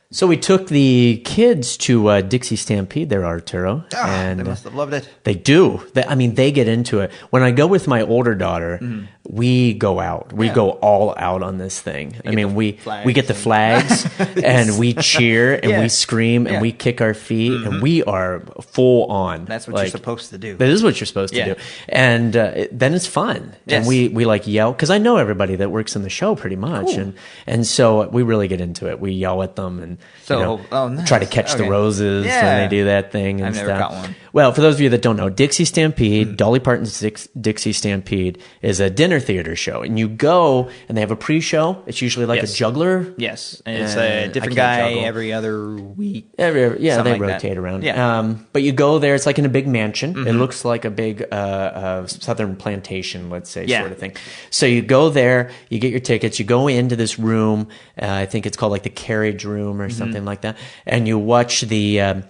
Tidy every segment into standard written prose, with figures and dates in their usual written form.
So we took the kids to Dixie Stampede there, Arturo. They must have loved it. They do. They get into it. When I go with my older daughter, we go out. We go all out on this thing. We get the flags and we cheer and we scream and we kick our feet and we are full on. That's what you're supposed to do. That is what you're supposed to do. And then it's fun. Yes. And we like yell, because I know everybody that works in the show pretty much. Cool. And so we really get into it. We yell at them and nice. try to catch the roses when they do that thing and I've stuff. never got one. Well, for those of you that don't know, Dixie Stampede, Dolly Parton's Dixie Stampede is a dinner theater show. And you go, and they have a pre-show. It's usually like a juggler. Yes. And it's a different guy every other week. They like rotate around. Yeah. But you go there. It's like in a big mansion. It looks like a big southern plantation, let's say, sort of thing. So you go there. You get your tickets. You go into this room. I think it's called like the carriage room or something like that. And you watch the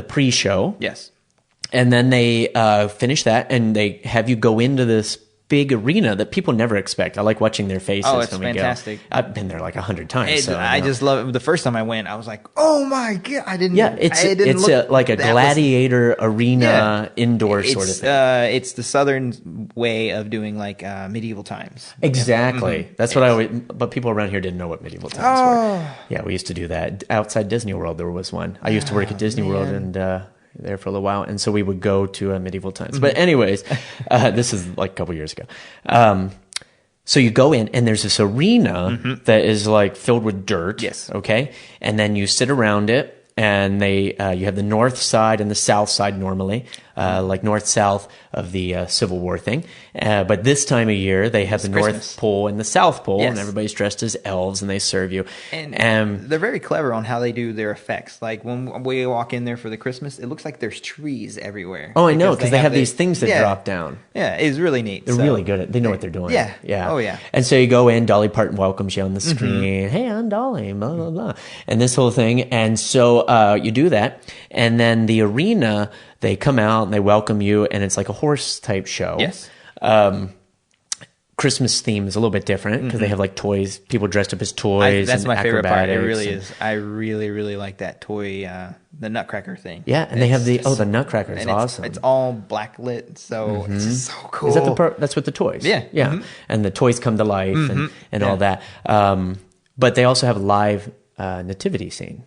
pre-show. Yes. And then they finish that, and they have you go into this big arena that people never expect. I like watching their faces when we fantastic. Go. I've been there like 100 times. I just love it. The first time I went, I was like, "Oh my god!" I didn't. Yeah, it's like a gladiator arena indoor sort of thing. It's the southern way of doing like medieval times. Exactly. That's what I always. But people around here didn't know what medieval times were. Yeah, we used to do that outside Disney World. There was one. I used to work at Disney World and. There for a little while, and so we would go to medieval times. But anyways, this is like a couple years ago. So you go in, and there's this arena that is like filled with dirt. Yes. Okay, and then you sit around it, and you have the north side and the south side normally, like north-south of the Civil War thing. But this time of year, they have the Christmas. North Pole and the South Pole, Yes. and everybody's dressed as elves, and they serve you. And they're very clever on how they do their effects. Like when we walk in there for the Christmas, it looks like there's trees everywhere. Oh, I know, because they have these things that drop down. Yeah, it's really neat. They're really good at. They know what they're doing. Yeah. Yeah. Oh, yeah. And so you go in. Dolly Parton welcomes you on the screen. Hey, I'm Dolly. Blah blah blah. And this whole thing. And so you do that, and then the arena. They come out and they welcome you, and it's like a horse type show. Yes. Christmas theme is a little bit different because they have like toys, people dressed up as toys. That's and my favorite part. It really and, is. I really, really like that toy, the Nutcracker thing. Yeah, and they have the Nutcracker is awesome. It's all black lit, so it's just so cool. Is that that's with the toys? Yeah. Yeah. And the toys come to life and all that. But they also have a live nativity scene.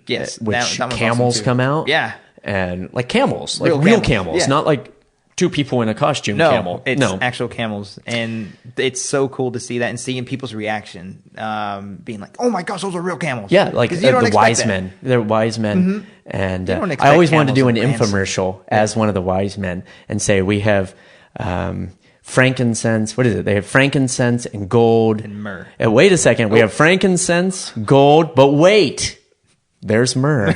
Yes. Which that camels awesome come out. Yeah. And like camels, like real camels, not like two people in a costume camel. It's actual camels. And it's so cool to see that and seeing people's reaction, being like, oh my gosh, those are real camels. Yeah, like the wise men. They're wise men. And I always wanted to do an infomercial as one of the wise men and say, we have frankincense. What is it? They have frankincense and gold. And myrrh. Wait a second. We have frankincense, gold, but wait. There's myrrh.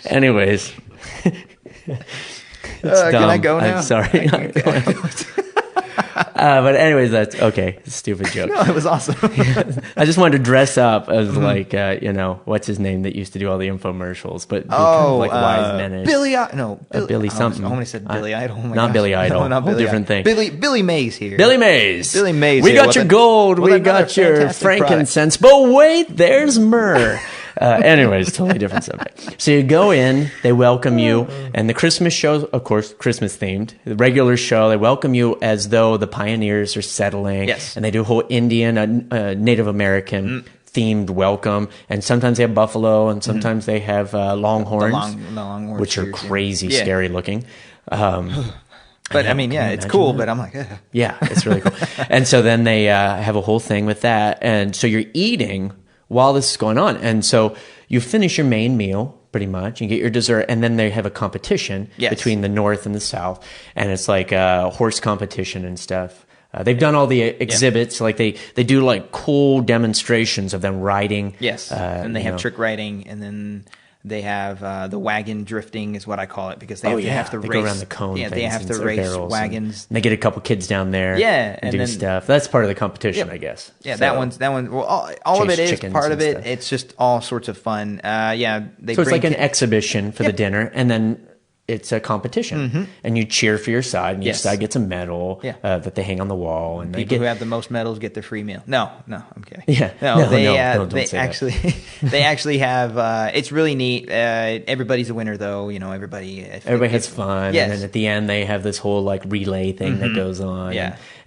Anyways. Can I go now? I'm sorry. But anyways, that's okay. Stupid joke. No, it was awesome. I just wanted to dress up as like, what's his name that used to do all the infomercials, but kind of like wise men. Billy something. I almost said Billy Idol. Oh not Billy Idol. No, not Whole Billy different Idol. thing. Billy Mays here. Billy Mays. We got your gold. We got your frankincense. But wait, there's myrrh. Anyways, totally different subject. So you go in, they welcome you, and the Christmas show, of course, Christmas themed. The regular show, they welcome you as though the pioneers are settling. Yes. And they do a whole Indian, Native American themed welcome. And sometimes they have buffalo, and sometimes they have longhorns, the longhorns, which are crazy, scary looking. But I mean, it's cool, but I'm like, yeah, it's really cool. And so then they have a whole thing with that. And so you're eating while this is going on. And so you finish your main meal, pretty much. You get your dessert, and then they have a competition between the North and the South. And it's like a horse competition and stuff. They've done all the exhibits. Like they do like cool demonstrations of them riding. Yes. And they have trick riding, and then they have the wagon drifting is what I call it, because they have to they race. go around the cone. Yeah, they have to race wagons. And they get a couple kids down there. Yeah, and do stuff. That's part of the competition, I guess. Yeah, so, that one. Well, all of it is part of it. It's just all sorts of fun. So it's like an exhibition for the dinner, and then it's a competition, and you cheer for your side, and each side gets a medal that they hang on the wall, and people who have the most medals get their free meal. No, I'm kidding. Yeah, don't say actually that. they actually have. It's really neat. Everybody's a winner, though. Everybody has fun, and then at the end they have this whole like relay thing that goes on.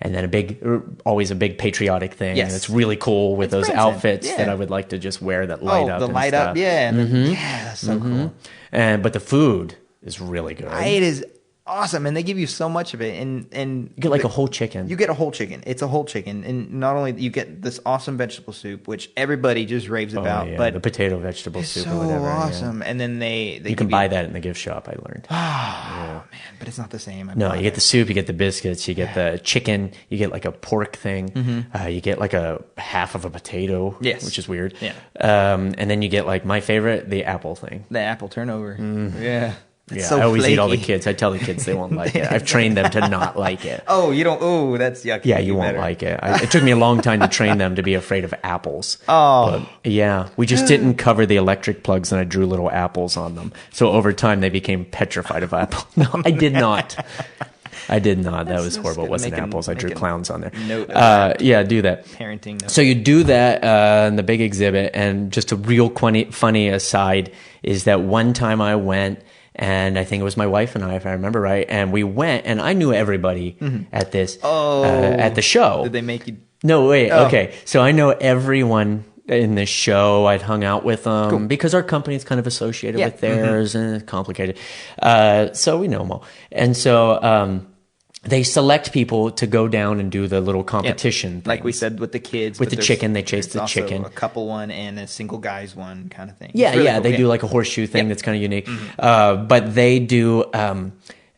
And then always a big patriotic thing. And it's really cool with those Branson. outfits that I would like to just wear that light up. The and light stuff. up, that's so cool. But the food is really good. It is awesome, and they give you so much of it, and you get like a whole chicken. You get a whole chicken. It's a whole chicken, and not only you get this awesome vegetable soup, which everybody just raves about, but the potato vegetable soup so or whatever. Awesome. And then they you can buy that in the gift shop. I learned. Man, but it's not the same. No, you get the soup, you get the biscuits, you get the chicken, you get like a pork thing, you get like a half of a potato, which is weird. And then you get like my favorite, the apple thing, the apple turnover. Yeah, so I always flaky. eat all the kids. I tell the kids they won't like it. I've trained them to not like it. Oh, you don't? Oh, that's yucky. Yeah, you won't like it. It took me a long time to train them to be afraid of apples. Oh. But yeah, we just didn't cover the electric plugs, and I drew little apples on them. So over time, they became petrified of apples. No, I did not. That was horrible. It wasn't apples. I drew clowns on there. Yeah, do that. Parenting note. So you do that in the big exhibit, and just a real funny aside is that one time I went, and I think it was my wife and I, if I remember right, and we went, and I knew everybody at this at the show. Did they make you? No, wait. Oh. Okay, so I know everyone in this show. I'd hung out with them because our company's kind of associated with theirs, and it's complicated. So we know them all, and so they select people to go down and do the little competition, like we said with the kids. With the chicken, they chase the chicken. A couple one and a single guys one kind of thing. Yeah, really cool. They do like a horseshoe thing that's kind of unique. But they do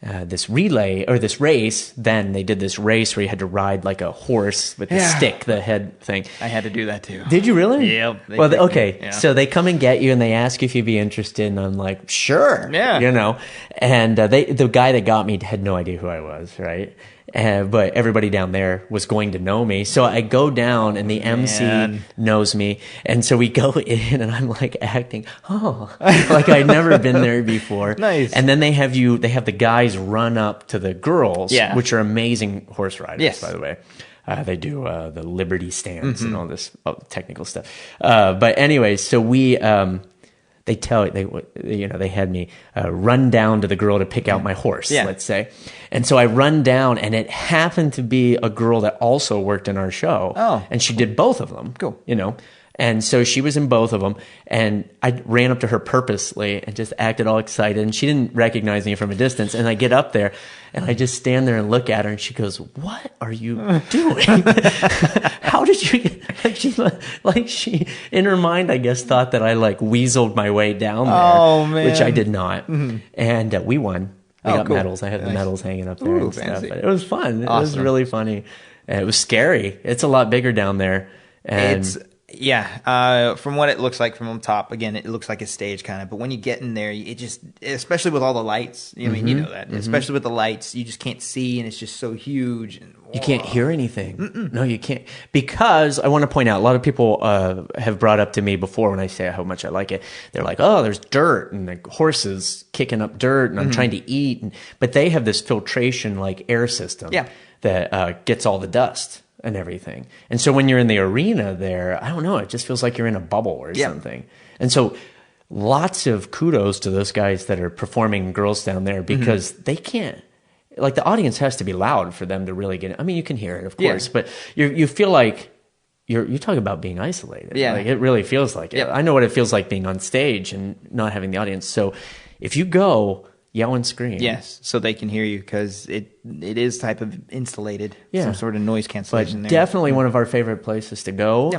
this relay or this race. Then they did this race where you had to ride like a horse with the stick, the head thing. I had to do that too. Did you really? Yep. Well, okay. So they come and get you, and they ask you if you'd be interested, and I'm like, sure. Yeah. And the guy that got me had no idea who I was, right? But everybody down there was going to know me. So I go down, and the MC knows me. And so we go in, and I'm like acting, like I'd never been there before. Nice. And then they have the guys run up to the girls, which are amazing horse riders, by the way. They do the Liberty stance and all this technical stuff. But anyway, so we... they had me run down to the girl to pick out my horse, let's say. And so I run down, and it happened to be a girl that also worked in our show. Oh. And she did both of them. Cool. And so she was in both of them, and I ran up to her purposely and just acted all excited, and she didn't recognize me from a distance. And I get up there, and I just stand there and look at her, and she goes, "What are you doing? How did you?" She in her mind, I guess, thought that I weaseled my way down there, oh, man. which I did not. And we won. We got cool. medals. I had the medals hanging up there and fancy. stuff. But it was fun. Awesome. It was really funny. And it was scary. It's a lot bigger down there. And from what it looks like from on top, again, it looks like a stage kind of. But when you get in there, it just, especially with all the lights, you know that. Especially with the lights, you just can't see, and it's just so huge. And you can't hear anything. No, you can't. Because I want to point out, a lot of people have brought up to me before when I say how much I like it. They're like, "Oh, there's dirt and the horses kicking up dirt, and I'm trying to eat." But they have this filtration air system that gets all the dust and everything. And so when you're in the arena there, I don't know, it just feels like you're in a bubble or something. And so lots of kudos to those guys that are performing girls down there, because they can't, the audience has to be loud for them to really get it. I mean, you can hear it, of course, but you feel like you're talking about being isolated. Yeah. It really feels like it. Yep. I know what it feels like being on stage and not having the audience. So if you go, yell and scream. Yes, so they can hear you, because it is type of insulated, some sort of noise cancellation But there. definitely one of our favorite places to go.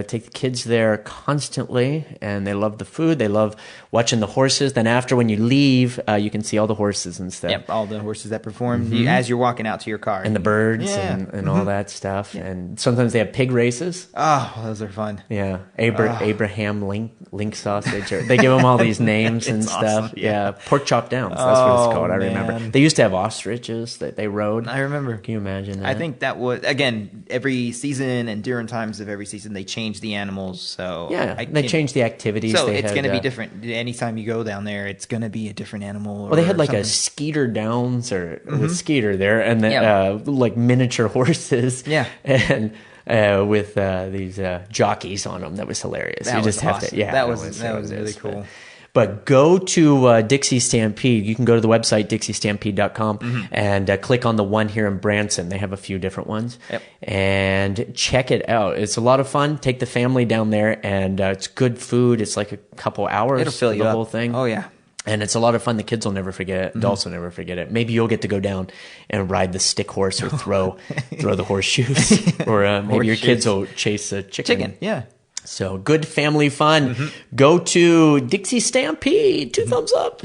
Take the kids there constantly, and they love the food. They love watching the horses. Then after, when you leave, you can see all the horses and stuff. Yep, all the horses that perform as you're walking out to your car. And the birds and all that stuff. Yeah. And sometimes they have pig races. Oh, those are fun. Yeah, Abraham link sausage. They give them all these names and stuff. Awesome. Yeah. Pork chop downs. That's what it's called. I remember. They used to have ostriches horses that they rode. I remember. Can you imagine that? I think that was, again, every season and during times of every season, they change the animals. So yeah, they change the activities. So they it's had, going to be different. Anytime you go down there, it's going to be a different animal. Well, they had like something. a Skeeter Downs or with Skeeter there, and then like miniature horses. Yeah. And with these jockeys on them. That was hilarious. That you was just awesome. have to, yeah. That was really cool. But go to Dixie Stampede. You can go to the website, dixiestampede.com, and click on the one here in Branson. They have a few different ones. Yep. And check it out. It's a lot of fun. Take the family down there, and it's good food. It's like a couple hours. It'll fill you the up. whole thing. Oh, yeah. And it's a lot of fun. The kids will never forget it. Adults will never forget it. Maybe you'll get to go down and ride the stick horse or throw the horseshoes. Or maybe your kids will chase a chicken. Yeah. So good family fun. Go to Dixie Stampede. 2 thumbs up.